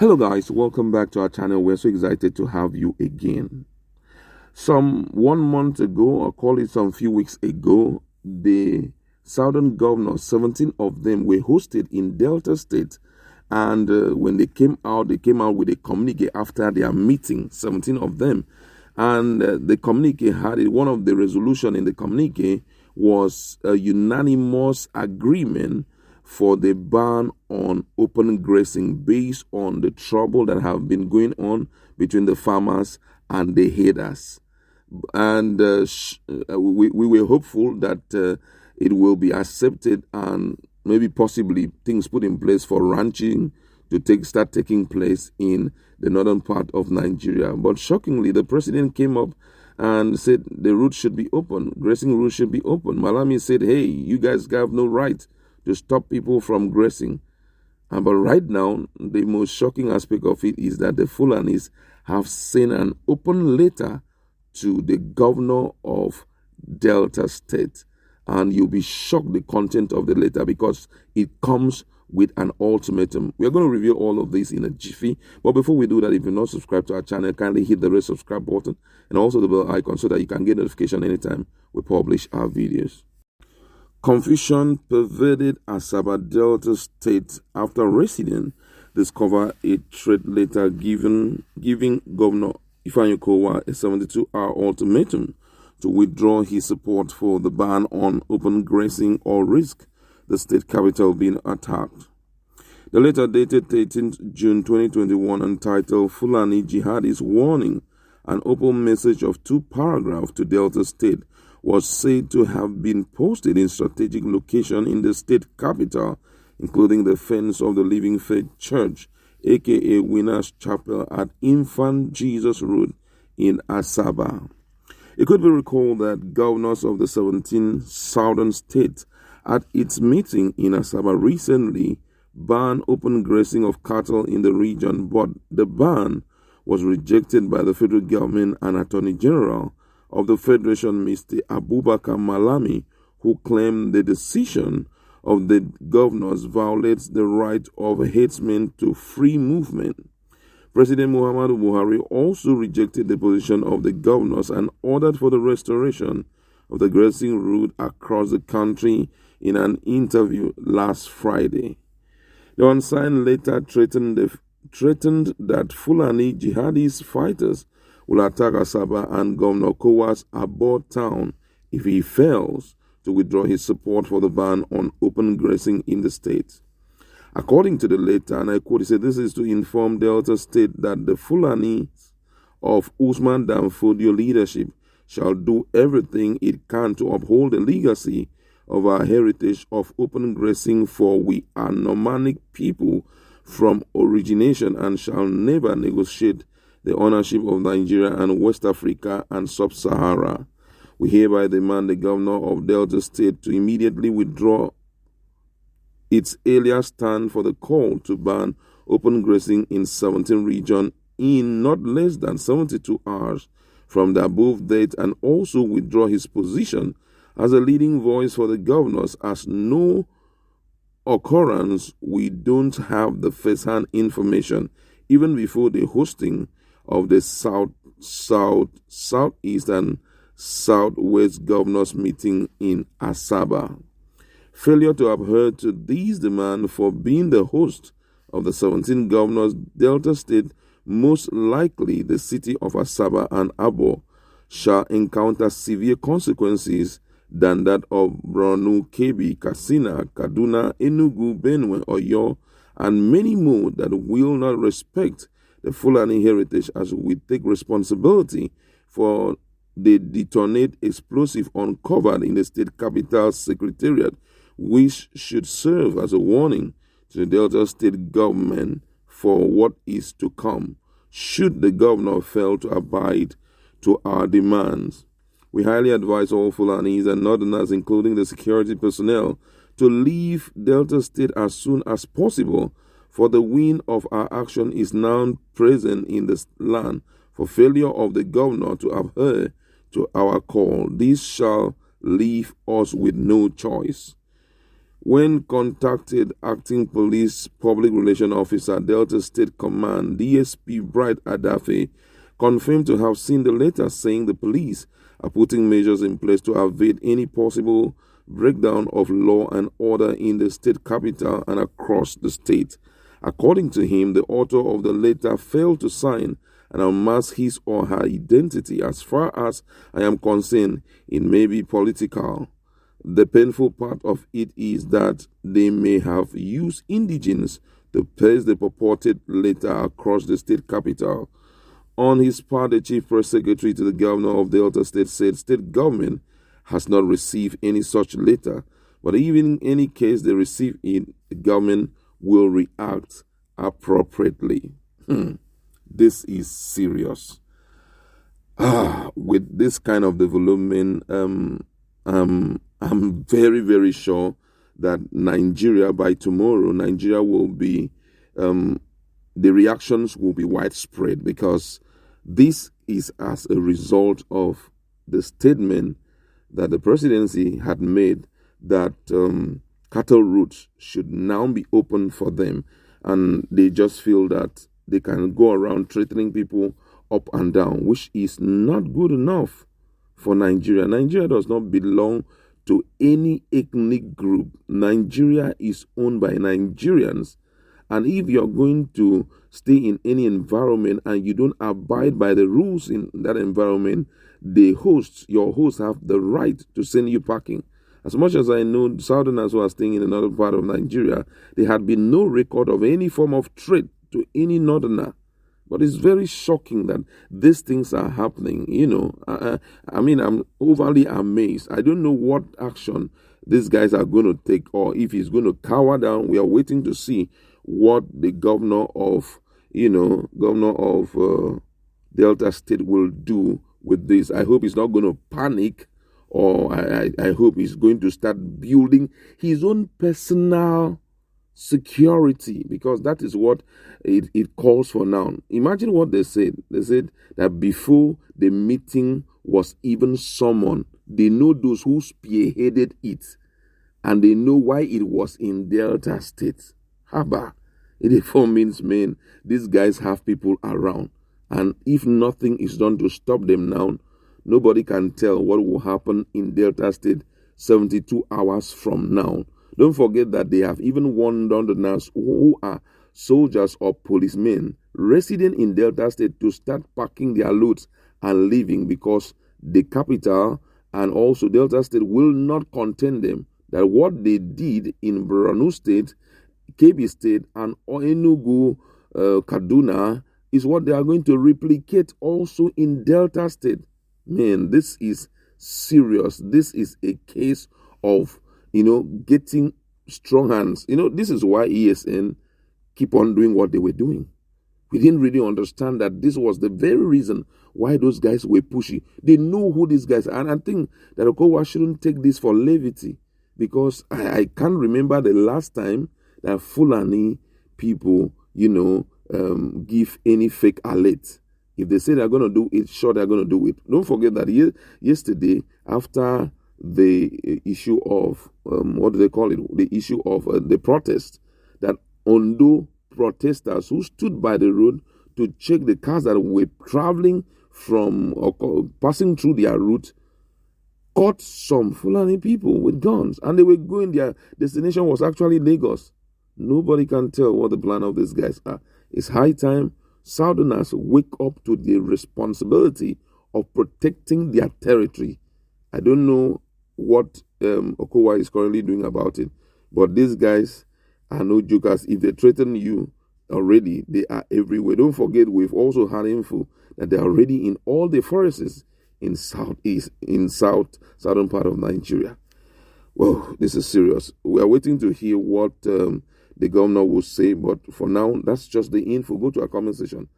Hello guys, welcome back to our channel. We're so excited to have you again. Some 1 month ago, or call it some few weeks ago, the southern governors, 17 of them were hosted in Delta State. And when they came out with a communique after their meeting, 17 of them. And the communique had it, one of the resolution in the communique was a unanimous agreement for the ban on open grazing based on the trouble that have been going on between the farmers and the herders. And we were hopeful that it will be accepted and maybe possibly things put in place for ranching to start taking place in the northern part of Nigeria. But shockingly, the president came up and said the route should be open, grazing route should be open. Malami said, hey, you guys have no right to stop people from grazing. But right now, the most shocking aspect of it is that the Fulanis have sent an open letter to the governor of Delta State. And you'll be shocked the content of the letter because it comes with an ultimatum. We're going to review all of this in a jiffy. But before we do that, if you're not subscribed to our channel, kindly hit the red subscribe button and also the bell icon so that you can get notification anytime we publish our videos. Confusion pervaded Asaba Delta State after residents discovered a threat letter giving Governor Okowa a 72-hour ultimatum to withdraw his support for the ban on open grazing or risk the state capital being attacked. The letter dated 13th June 2021 entitled Fulani Jihadist Warning, an open message of 2 paragraphs to Delta State, was said to have been posted in strategic location in the state capital, including the fence of the Living Faith Church, aka Winners Chapel at Infant Jesus Road in Asaba. It could be recalled that governors of the 17 southern states at its meeting in Asaba recently banned open grazing of cattle in the region, but the ban was rejected by the federal government and Attorney General of the Federation, Mr. Abubakar Malami, who claimed the decision of the governors violates the right of herdsmen to free movement. President Muhammadu Buhari also rejected the position of the governors and ordered for the restoration of the grazing route across the country in an interview last Friday. The unsigned letter threatened that Fulani jihadist fighters will attack Asaba and Governor Okowa's Abo town if he fails to withdraw his support for the ban on open grazing in the state. According to the letter, and I quote, he said, this is to inform Delta State that the Fulani of Usman Danfodio leadership shall do everything it can to uphold the legacy of our heritage of open grazing, for we are nomadic people from origination and shall never negotiate the ownership of Nigeria and West Africa and Sub-Sahara. We hereby demand the governor of Delta State to immediately withdraw its earlier stand for the call to ban open grazing in 17 regions in not less than 72 hours from the above date, and also withdraw his position as a leading voice for the governors, as no occurrence we don't have the first-hand information even before the hosting of the Southeast and Southwest governors meeting in Asaba. Failure to adhere to these demands for being the host of the 17 governors, Delta State, most likely the city of Asaba and Abo, shall encounter severe consequences than that of Borno, Kebbi, Katsina, Kaduna, Enugu, Benue, Oyo, and many more that will not respect the Fulani heritage, as we take responsibility for the detonate explosive uncovered in the state capital secretariat, which should serve as a warning to the Delta State government for what is to come, should the governor fail to abide to our demands. We highly advise all Fulanis and Northerners, including the security personnel, to leave Delta State as soon as possible, for the wind of our action is now present in the land. For failure of the governor to adhere to our call, this shall leave us with no choice. When contacted, acting police public relation officer, Delta State Command, DSP Bright Adafe, confirmed to have seen the letter, saying the police are putting measures in place to avoid any possible breakdown of law and order in the state capital and across the state. According to him, the author of the letter failed to sign and unmask his or her identity. As far as I am concerned, it may be political. The painful part of it is that they may have used indigents to place the purported letter across the state capital. On his part, the chief press secretary to the governor of Delta State said state government has not received any such letter, but even in any case they receive it, the government will react appropriately. This is serious. With this kind of development, I'm very, very sure that Nigeria, by tomorrow, Nigeria will be, the reactions will be widespread, because this is as a result of the statement that the presidency had made that cattle routes should now be open for them. And they just feel that they can go around threatening people up and down, which is not good enough for Nigeria. Nigeria does not belong to any ethnic group. Nigeria is owned by Nigerians. And if you're going to stay in any environment and you don't abide by the rules in that environment, your hosts have the right to send you packing. As much as I know, Southerners who are staying in another part of Nigeria, there had been no record of any form of threat to any Northerner. But it's very shocking that these things are happening. I mean, I'm overly amazed. I don't know what action these guys are going to take, or if he's going to cower down. We are waiting to see what the governor of Delta State will do with this. I hope he's not going to panic, or I hope he's going to start building his own personal security, because that is what it calls for now. Imagine what they said. They said that before the meeting was even summoned, they know those who spearheaded it, and they know why it was in Delta State. Haba. It therefore means, man, these guys have people around, and if nothing is done to stop them now, nobody can tell what will happen in Delta State 72 hours from now. Don't forget that they have even warned Londoners who are soldiers or policemen resident in Delta State to start packing their loads and leaving, because the capital and also Delta State will not contain them. That what they did in Borno State, Kebbi State, and Enugu, Kaduna, is what they are going to replicate also in Delta State. Man, this is serious. This is a case of getting strong hands. This is why ESN keep on doing what they were doing. We didn't really understand that this was the very reason why those guys were pushy. They know who these guys are. And I think that Okowa shouldn't take this for levity, because I can't remember the last time that Fulani people, give any fake alert. If they say they're going to do it, sure, they're going to do it. Don't forget that yesterday, after the issue of, what do they call it? The issue of the protest, that Ondo protesters who stood by the road to check the cars that were traveling from or passing through their route, caught some Fulani people with guns, and they were going, their destination was actually Lagos. Nobody can tell what the plan of these guys are. It's high time Southerners wake up to the responsibility of protecting their territory. I don't know what Okowa is currently doing about it, but these guys are no jokers. If they threaten you already, they are everywhere. Don't forget, we've also had info that they're already in all the forests in southern part of Nigeria. Well, this is serious. We are waiting to hear what the governor will say, but for now, that's just the info. Go to our comment section